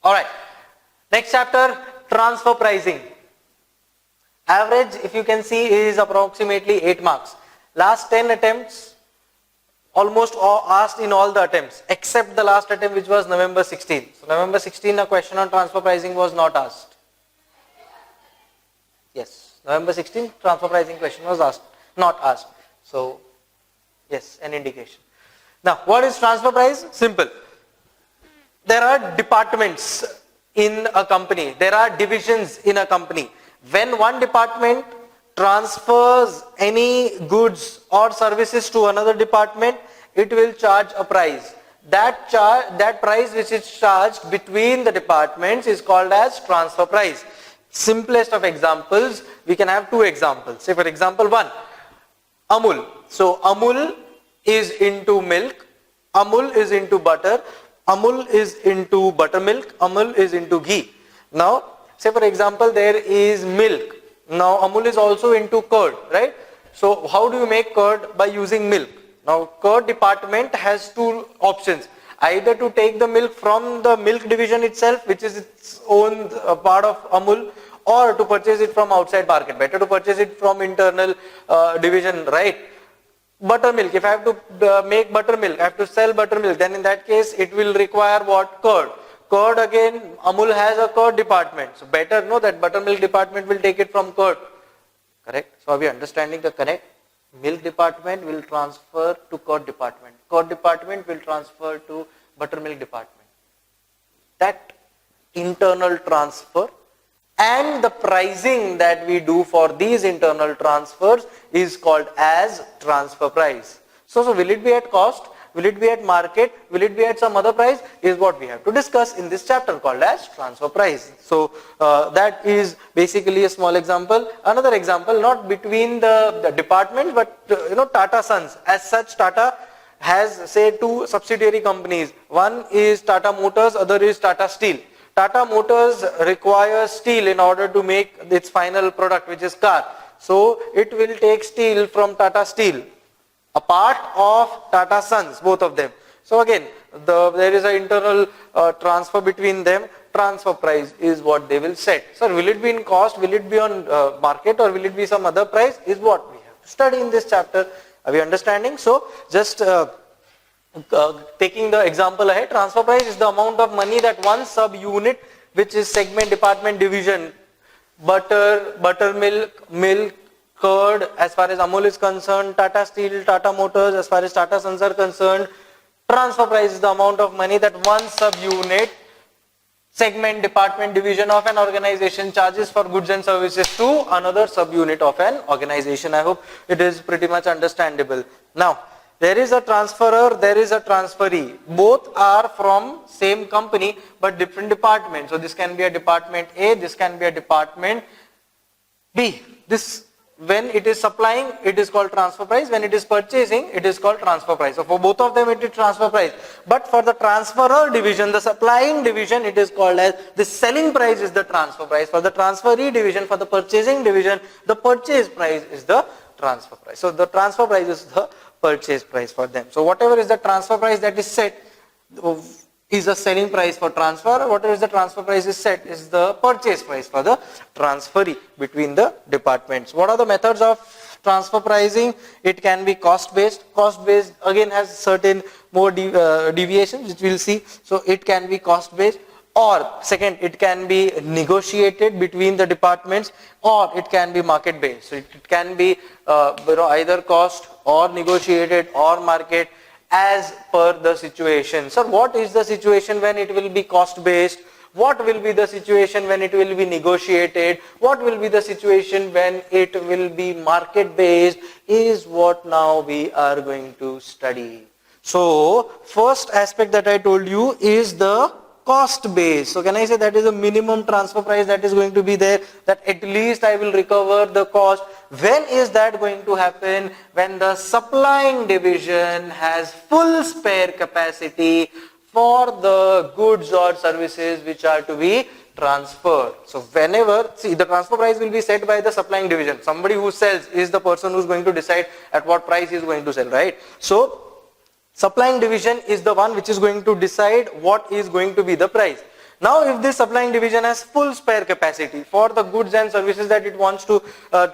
Alright, next chapter, transfer pricing. Average, if you can see, is approximately 8 marks. Last 10 attempts, almost all asked in all the attempts, except the last attempt which was November 16. So November 16, a question on transfer pricing was not asked. Yes, November 16, transfer pricing question was asked, not asked. So, yes, an indication. Now, what is transfer price? Simple. There are departments in a company. There are divisions in a company. When one department transfers any goods or services to another department, it will charge a price. That price which is charged between the departments is called as transfer price. Simplest of examples, we can have two examples. Say for example 1, Amul. So Amul is into milk, Amul is into butter, Amul is into buttermilk, Amul is into ghee. Now, say for example there is milk. Now Amul is also into curd, right? So how do you make curd? By using milk. Now curd department has two options. Either to take the milk from the milk division itself, which is its own part of Amul, or to purchase it from outside market. Better to purchase it from internal division, right? Buttermilk, if I have to make buttermilk, I have to sell buttermilk, then in that case it will require what? Curd. Curd again, Amul has a curd department. So better know that buttermilk department will take it from curd. Correct? So are we understanding the correct? Milk department will transfer to curd department. Curd department will transfer to buttermilk department. That internal transfer and the pricing that we do for these internal transfers is called as transfer price. So will it be at cost? Will it be at market? Will it be at some other price? Is what we have to discuss in this chapter called as transfer price. So that is basically a small example. Another example, not between the departments, but Tata Sons. As such, Tata has say two subsidiary companies. One is Tata Motors, other is Tata Steel. Tata Motors requires steel in order to make its final product, which is car. So it will take steel from Tata Steel, a part of Tata Sons, both of them. So again, there is an internal transfer between them. Transfer price is what they will set. So will it be in cost, will it be on market, or will it be some other price, is what we have to study in this chapter. Are we understanding? So just taking the example ahead, transfer price is the amount of money that one sub-unit, which is segment, department, division, butter, buttermilk, milk, curd, as far as Amul is concerned, Tata Steel, Tata Motors, as far as Tata Sons are concerned, transfer price is the amount of money that one sub-unit, segment, department, division of an organization charges for goods and services to another sub-unit of an organization. I hope it is pretty much understandable. Now, there is a transferor, there is a transferee. Both are from same company but different departments. So this can be a department A, this can be a department B. This, when it is supplying, it is called transfer price. When it is purchasing, it is called transfer price. So for both of them, it is transfer price. But for the transferor division, the supplying division, it is called as the selling price is the transfer price. For the transferee division, for the purchasing division, the purchase price is the transfer price. So the transfer price is the purchase price for them. So whatever is the transfer price that is set is the selling price for transfer. Whatever is the transfer price is set is the purchase price for the transferee between the departments. What are the methods of transfer pricing? It can be cost based. Cost based again has certain more deviations which we will see. So it can be cost based, or second, it can be negotiated between the departments, or it can be market based. So it can be either cost or negotiated or market as per the situation. So what is the situation when it will be cost based? What will be the situation when it will be negotiated? What will be the situation when it will be market based? Is what now we are going to study. So first aspect that I told you is the cost base. So can I say that is a minimum transfer price that is going to be there, that at least I will recover the cost. When is that going to happen? When the supplying division has full spare capacity for the goods or services which are to be transferred. So whenever, see, the transfer price will be set by the supplying division. Somebody who sells is the person who is going to decide at what price he is going to sell, right? So supplying division is the one which is going to decide what is going to be the price. Now if this supplying division has full spare capacity for the goods and services that it wants to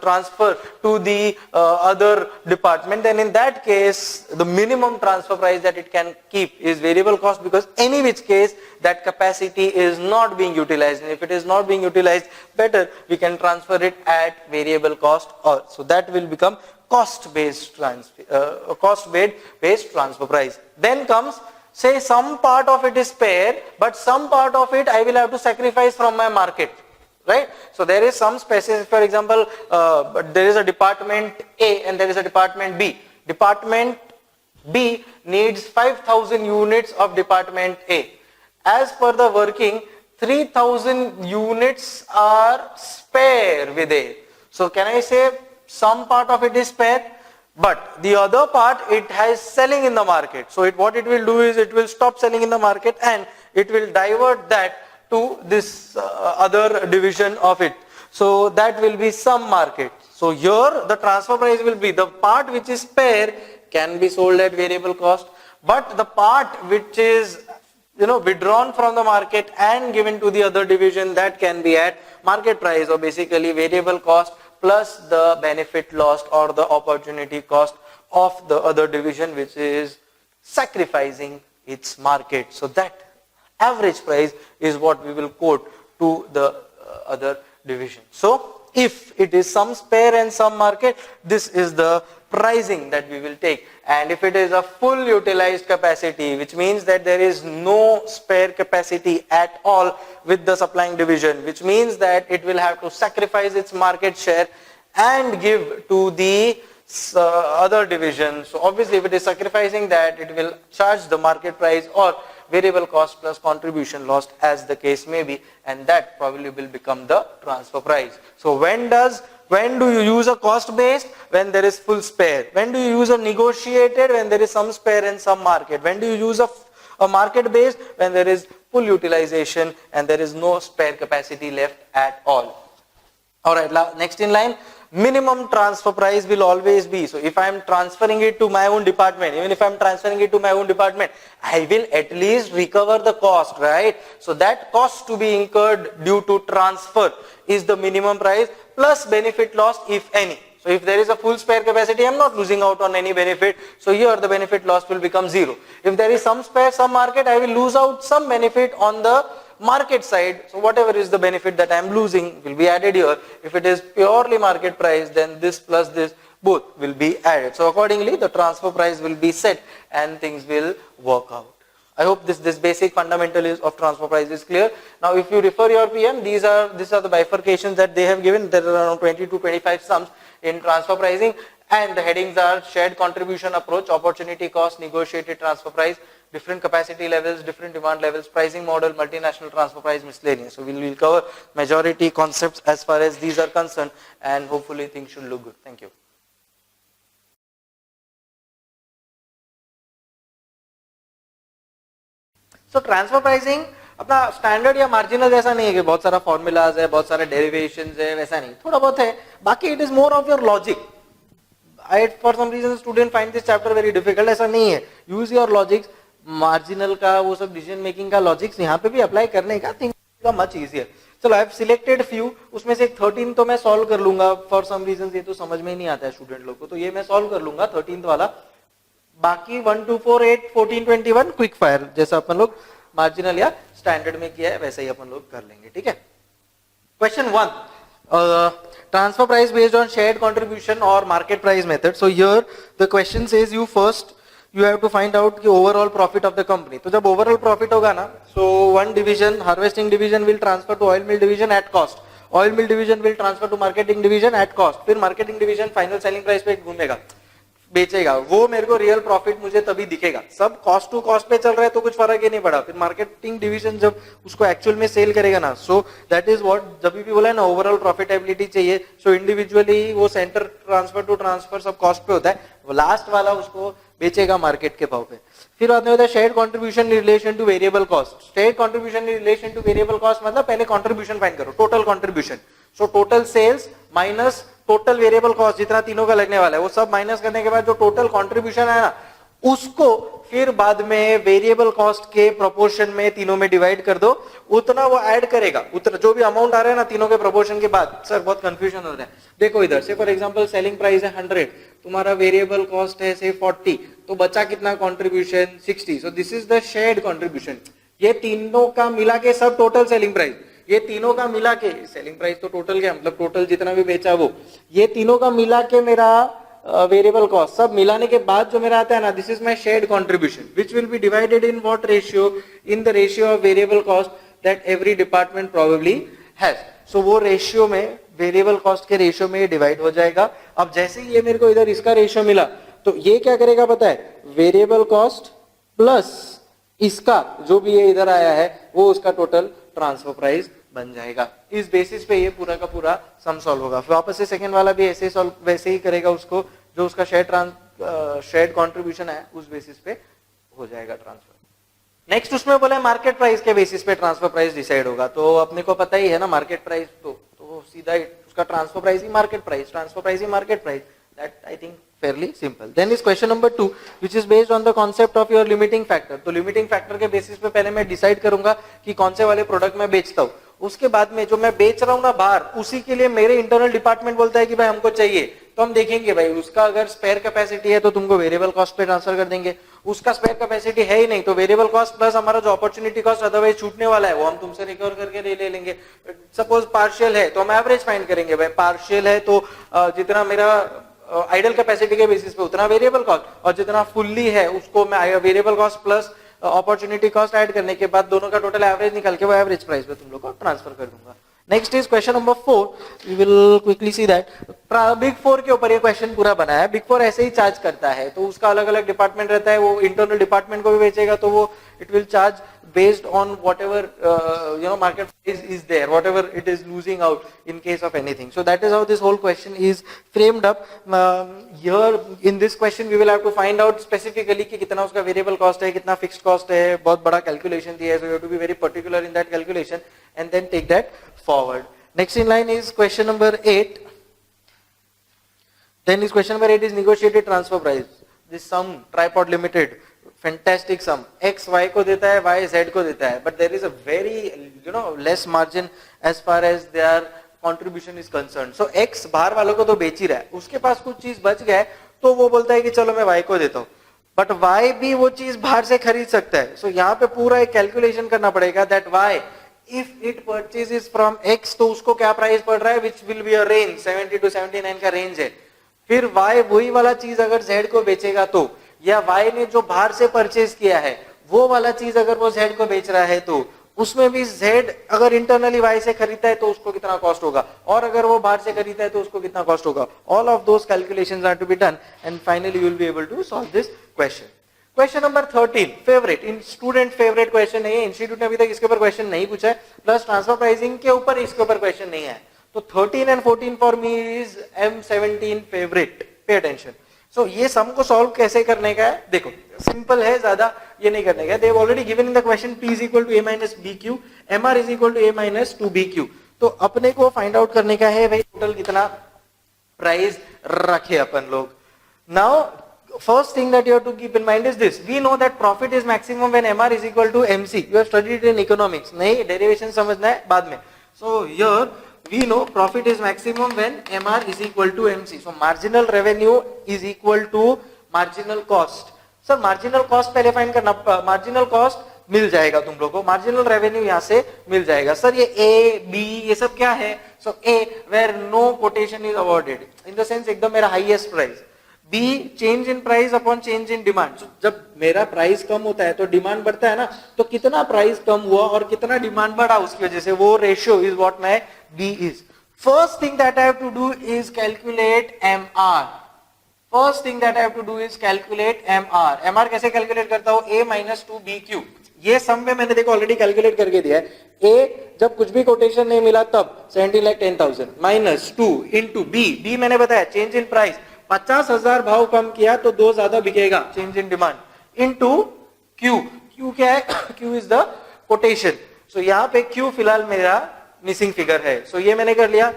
transfer to the other department, then in that case the minimum transfer price that it can keep is variable cost, because any which case that capacity is not being utilized, and if it is not being utilized, better we can transfer it at variable cost, or so that will become cost based transfer price. Then comes, say some part of it is spare, but some part of it I will have to sacrifice from my market, right? So there is some specific, for example, there is a department A and there is a department B. Department B needs 5,000 units of department A. As per the working, 3,000 units are spare with A. So can I say some part of it is spare, but the other part it has selling in the market. So what it will do is it will stop selling in the market and it will divert that to this other division of it. So that will be some market. So here the transfer price will be the part which is spare can be sold at variable cost, but the part which is withdrawn from the market and given to the other division, that can be at market price, or basically variable cost plus the benefit lost or the opportunity cost of the other division which is sacrificing its market. So that average price is what we will quote to the other division. So if it is some spare and some market, this is the pricing that we will take. And if it is a full utilized capacity, which means that there is no spare capacity at all with the supplying division, which means that it will have to sacrifice its market share and give to the other division. So obviously if it is sacrificing that, it will charge the market price or variable cost plus contribution lost, as the case may be, and that probably will become the transfer price. So when do you use a cost based? When there is full spare. When do you use a negotiated? When there is some spare and some market. When do you use a market based? When there is full utilization and there is no spare capacity left at all. Alright, next in line, minimum transfer price will always be, so if I am transferring it to my own department, even if I am transferring it to my own department, I will at least recover the cost, right? So that cost to be incurred due to transfer is the minimum price plus benefit lost, if any. So if there is a full spare capacity, I am not losing out on any benefit. So here the benefit loss will become zero. If there is some spare, some market, I will lose out some benefit on the market side. So whatever is the benefit that I am losing will be added here. If it is purely market price, then this plus this both will be added. So accordingly the transfer price will be set and things will work out. I hope this basic fundamental of transfer price is clear. Now if you refer your PM, these are the bifurcations that they have given. There are around 20 to 25 sums in transfer pricing, and the headings are shared contribution approach, opportunity cost, negotiated transfer price, different capacity levels, different demand levels, pricing model, multinational transfer price, miscellaneous. So we will cover majority concepts as far as these are concerned, and hopefully things should look good. Thank you. So transfer pricing अपना standard या marginal जैसा नहीं है कि बहुत सारा formulas है, बहुत सारे डेरिवेशंस है, वैसा नहीं, थोड़ा बहुत है, बाकी it is more of your logic. I for some reason student find this chapter very difficult, ऐसा नहीं है. use your logics, मार्जिनल का वो सब डिसीजन मेकिंग का लॉजिक्स यहाँ पे भी अप्लाई करने का, थिंक मच इजियर. चलो आई हैव सिलेक्टेड फ्यू, उसमें से 13 तो मैं सॉल्व कर लूंगा. फॉर सम रीजन ये तो समझ में ही नहीं आता है स्टूडेंट लोग को, तो ये मैं सॉल्व कर लूंगा 13th वाला. बाकी 1 2 4 8 14 21 क्विक फायर जैसा अपन लोग मार्जिनल या स्टैंडर्ड में किया है वैसे ही अपन लोग कर लेंगे. ठीक है. Question 1, transfer price based on shared contribution or market price method. So here the question says you first you have to find out the overall profit of the company. तो जब overall profit होगा ना, so one division, harvesting division will transfer to oil mill division at cost, oil mill division will transfer to marketing division at cost, फिर marketing division final selling price पे घूमेगा, बेचेगा, वो मेरे को रियल प्रॉफिट मुझे तभी दिखेगा. सब कॉस्ट टू कॉस्ट पे चल रहा है तो कुछ फर्क ही नहीं पड़ा. फिर मार्केटिंग डिवीजन जब उसको एक्चुअल में सेल करेगा ना, सो दैट इज व्हाट, जब भी बोला है ना ओवरऑल प्रॉफिटेबिलिटी चाहिए, सो इंडिविजुअली वो सेंटर ट्रांसफर टू ट्रांसफर सब कॉस्ट पे होता है, वो लास्ट वाला उसको बेचेगा मार्केट के भाव पे. फिर बाद में होता है shared contribution in relation to variable cost. Shared contribution in relation to variable cost मतलब पहले कंट्रीब्यूशन फाइंड करो, total contribution. So total sales minus total variable cost जितना तीनों का लगने वाला है, वो सब माइनस करने के बाद जो टोटल कंट्रीब्यूशन है ना, उसको फिर बाद में वेरिएबल कॉस्ट के प्रोपोर्शन में तीनों में डिवाइड कर दो, उतना वो ऐड करेगा, उतना जो भी अमाउंट आ रहा है ना तीनों के प्रोपोर्शन के बाद। सर बहुत कंफ्यूजन हो रहा है, देखो इधर से फॉर एग्जांपल सेलिंग प्राइस है 100, तुम्हारा वेरिएबल कॉस्ट है से 40, तो बचा कितना contribution 60। So this is the shared contribution. ये तीनों का मिला के सब टोटल सेलिंग प्राइस, ये तीनों का मिला के सेलिंग प्राइस तो टोटल क्या मतलब टोटल जितना भी बेचा वो, ये तीनों का मिला के मेरा वेरिएबल कॉस्ट सब मिलाने के बाद जो मेरा आता है ना, this is my shared contribution which will be divided in what ratio, in the ratio of variable cost that every department probably has. So वो रेशियो में वेरिएबल कॉस्ट के रेशियो में डिवाइड हो जाएगा। अब जैसे ही ये मेरे को इधर इसका रेशियो मिला तो ये क्या करेगा पता है, वेरिएबल कॉस्ट प्लस इसका जो भी ये इधर आया है वो उसका टोटल ट्रांसफर प्राइस बन जाएगा। इस बेसिस पे ये पूरा का पूरा सम सॉल्व होगा। फिर वापस से सेकंड वाला भी ऐसे सॉल्व वैसे ही करेगा, उसको जो उसका शेयर कंट्रीब्यूशन है उस बेसिस पे हो जाएगा ट्रांसफर। नेक्स्ट उसमें बोला है मार्केट प्राइस के बेसिस पे ट्रांसफर प्राइस डिसाइड होगा। तो अपने को पता ही है ना मार्केट प्राइस, तो सीधा उसका transfer price he market price, transfer price he market price. That I think fairly simple. Then is question number 2, which is based on the concept of your limiting factor. तो limiting factor के basis पे पहले मैं decide करूंगा कि कौन से वाले प्रोडक्ट मैं बेचता हूँ। उसके बाद में जो मैं बेच रहा हूँ ना बाहर, उसी के लिए मेरे इंटरनल डिपार्टमेंट बोलता है कि भाई हमको चाहिए, तो हम देखेंगे भाई उसका अगर स्पेयर कैपेसिटी है तो तुमको वेरिएबल कॉस्ट पे ट्रांसफर कर देंगे, उसका स्पेयर कैपेसिटी है ही नहीं तो वेरिएबल कॉस्ट प्लस हमारा जो अपॉर्चुनिटी कॉस्ट अदरवाइज छूटने वाला है वो हम तुमसे रिकवर करके ले लेंगे। सपोज पार्शियल है तो हम एवरेज फाइंड करेंगे, भाई पार्शियल है तो जितना मेरा आइडल कैपेसिटी के बेसिस पे उतना वेरिएबल कॉस्ट, और जितना फुल्ली है उसको मैं variable cost plus opportunity cost add करने के बाद दोनों का टोटल एवरेज निकाल के वो एवरेज प्राइस पे तुम लोग को ट्रांसफर कर दूंगा। Next is question number 4, we will quickly see that. Big 4 के ऊपर ये क्वेश्चन पूरा बना है। बिग 4 ऐसे ही चार्ज करता है, तो उसका अलग अलग डिपार्टमेंट रहता है, वो इंटरनल डिपार्टमेंट को भी बेचेगा तो वो it will charge based on whatever market price is there, whatever it is losing out in case of anything. So that is how this whole question is framed up. Here in this question we will have to find out specifically कि कितना उसका variable cost है, कितना fixed cost है, बहुत बड़ा calculation दिया है, so you have to be very particular in that calculation and then take that forward. Next in line is question number 8. Then is question number 8 is negotiated transfer price. This sum Tripod Limited, fantastic sum, X Y को देता है, Y Z को देता है, but there is a very less margin as far as their contribution is concern. So X बाहर वालों को तो बेच ही रहा है, उसके पास कुछ चीज बच गया है तो वो बोलता है कि चलो मैं वाई को देता हूँ, बट वाई भी वो चीज बाहर से खरीद सकता है। सो यहाँ पे पूरा एक कैलकुलेशन करना पड़ेगा that Y if it purchases from X तो उसको क्या प्राइस पड़ रहा है, which will be a range 70 to 79 का रेंज है। फिर वाई वही वाला चीज अगर जेड को बेचेगा तो, या वाई ने जो बाहर से परचेज किया है वो वाला चीज अगर वो जेड को बेच रहा है तो उसमें भी जेड अगर इंटरनली वाई से खरीदता है तो उसको कितना कॉस्ट होगा, और अगर वो बाहर से खरीदता है तो उसको कितना कॉस्ट होगा। All of those calculations are to be done and finally you will be able to solve this question. Question number 13 favourite, इन स्टूडेंट फेवरेट क्वेश्चन है, इंस्टीट्यूट ने अभी तक इसके ऊपर क्वेश्चन नहीं पूछा है, प्लस ट्रांसफर प्राइसिंग के ऊपर इसके ऊपर क्वेश्चन नहीं है। तो 13 and 14 for me is M17 favourite, pay attention. So ये सम को सॉल्व कैसे करने का है, देखो सिंपल है, ज्यादा ये नहीं करने का है। They have already given in the question P is equal to A minus BQ, MR is equal to A minus 2BQ। तो अपने को फाइंड आउट करने का है भाई टोटल कितना प्राइस रखे अपन लोग। Now first thing that you have to keep in mind is this, we know that profit is maximum when MR is equal to MC, you have studied in economics, नहीं derivation समझना है बाद में। So here we know profit is maximum when MR is equal to MC, so marginal revenue is equal to marginal cost। Sir marginal cost पहले find करना, marginal cost मिल जाएगा तुम लोगों को, marginal revenue यहाँ से मिल जाएगा। सर ये A, B ये सब क्या है, so A where no quotation is awarded, in the sense एकदम मेरा highest price। B change in price upon change in demand, जब मेरा प्राइस कम होता है तो डिमांड बढ़ता है ना, तो कितना प्राइस कम हुआ और कितना डिमांड बढ़ा उसकी वजह से, वो ratio is what my B is. First thing that I have to do is calculate MR। First thing that I have to do is calculate MR। MR कैसे कैलकुलेट करता हूं, A minus 2BQ। ये सम में मैंने देखो already calculate करके दिया है। A जब कुछ भी कोटेशन नहीं मिला तब 17,10,000 माइनस 2 इंटू B मैंने बताया चेंज इन प्राइस, 50,000 भाव कम किया तो 2 ज्यादा बिकेगा, change in demand, into Q। Q क्या है, Q इज द कोटेशन। सो यहाँ पे Q फिलहाल मेरा मिसिंग फिगर है, सो ये मैंने कर लिया,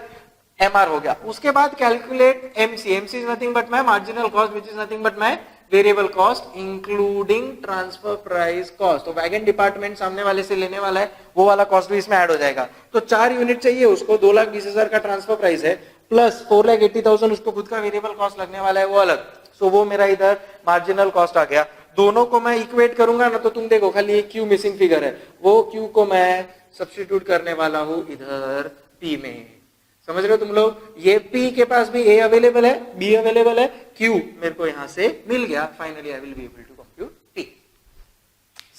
MR हो गया। उसके बाद calculate MC। MC is nothing but my marginal cost which is nothing but my variable cost including transfer price cost. तो वैगन डिपार्टमेंट सामने वाले से लेने वाला है, वो वाला कॉस्ट भी इसमें ऐड हो जाएगा। तो 4 यूनिट चाहिए उसको, 2,20,000 का ट्रांसफर प्राइस है, प्लस 4,80,000 उसको खुद का वेरिएबल कॉस्ट लगने वाला है, वो अलग। सो वो मेरा इधर मार्जिनल कॉस्ट आ गया। दोनों को मैं इक्वेट करूंगा ना, तो तुम देखो खाली एक क्यू मिसिंग फिगर है, वो क्यू को मैं सब्स्टिट्यूट करने वाला हूं इधर पी में। समझ रहे हो तुम लोग? ये पी के पास भी ए अवेलेबल है, बी अवेलेबल है, क्यू मेरे को यहां से मिल गया। Finally I will be able to compute P.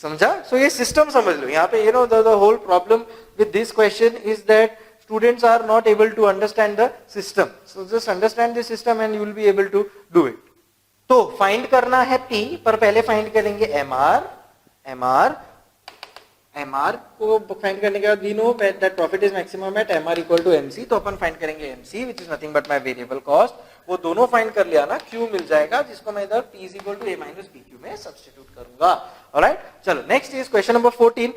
समझा? सो ये सिस्टम समझ लो यहाँ पे। The whole problem with this question is that students are not able to understand the system. So just understand the system and you will be able to do it. तो find करना है P, पर पहले find करेंगे MR को find करने के बाद we know that profit is maximum at MR equal to MC, तो अपन फाइंड करेंगे MC which is nothing but my variable cost। वो दोनों फाइंड कर लिया ना, Q मिल जाएगा जिसको मैं इधर P is equal to A minus BQ में सब्स्टिट्यूट करूंगा। Alright, चलो next is question number 14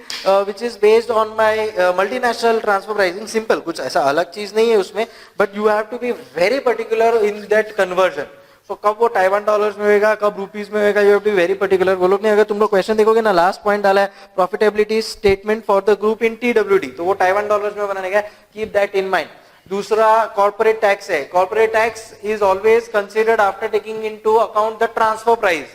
which is based on my multinational transfer pricing। Simple, कुछ ऐसा अलग चीज नहीं है उसमें, but you have to be very particular in that conversion। तो कब वो ताइवान डॉलर्स में होगा, कब रुपीस में होगा, you have to be very particular. वो लोग ने, अगर तुम लोग क्वेश्चन देखोगे ना, लास्ट पॉइंट डाला है profitability statement for the group in TWD, तो वो ताइवान डॉलर्स में बनाने का, कीप दैट इन माइंड। दूसरा कॉर्पोरेट टैक्स है। Corporate tax is always considered after taking into account the transfer price,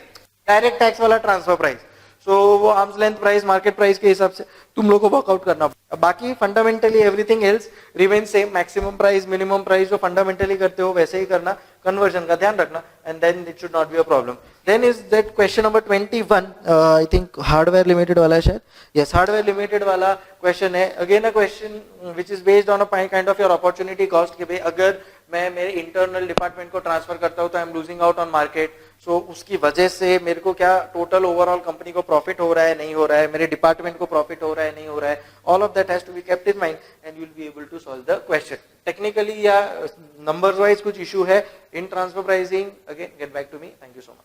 direct tax वाला ट्रांसफर प्राइस। सो वो arms length price, market price के हिसाब से तुम लोग को वर्कआउट करना। बाकी fundamentally everything else remain same. Maximum price, minimum price जो फंडामेंटली करते हो वैसे ही करना, कन्वर्जन का ध्यान रखना, and then it should not be a problem. Then is that question number 21, I think hardware limited वाला है शायद, यस हार्डवेयर लिमिटेड वाला क्वेश्चन है। Again a question which is based on a kind of your opportunity cost, कि भाई अगर मैं मेरे इंटरनल डिपार्टमेंट को ट्रांसफर करता हूं तो I am losing out on market. So उसकी वजह से मेरे को क्या टोटल ओवरऑल कंपनी को प्रॉफिट हो रहा है, नहीं हो रहा है, मेरे डिपार्टमेंट को प्रॉफिट हो रहा है, नहीं हो रहा है, all of that has to be kept in mind and you will be able to solve the question. Technically या नंबर्स वाइज कुछ इशू है in transfer pricing, again get back to me. Thank you so much.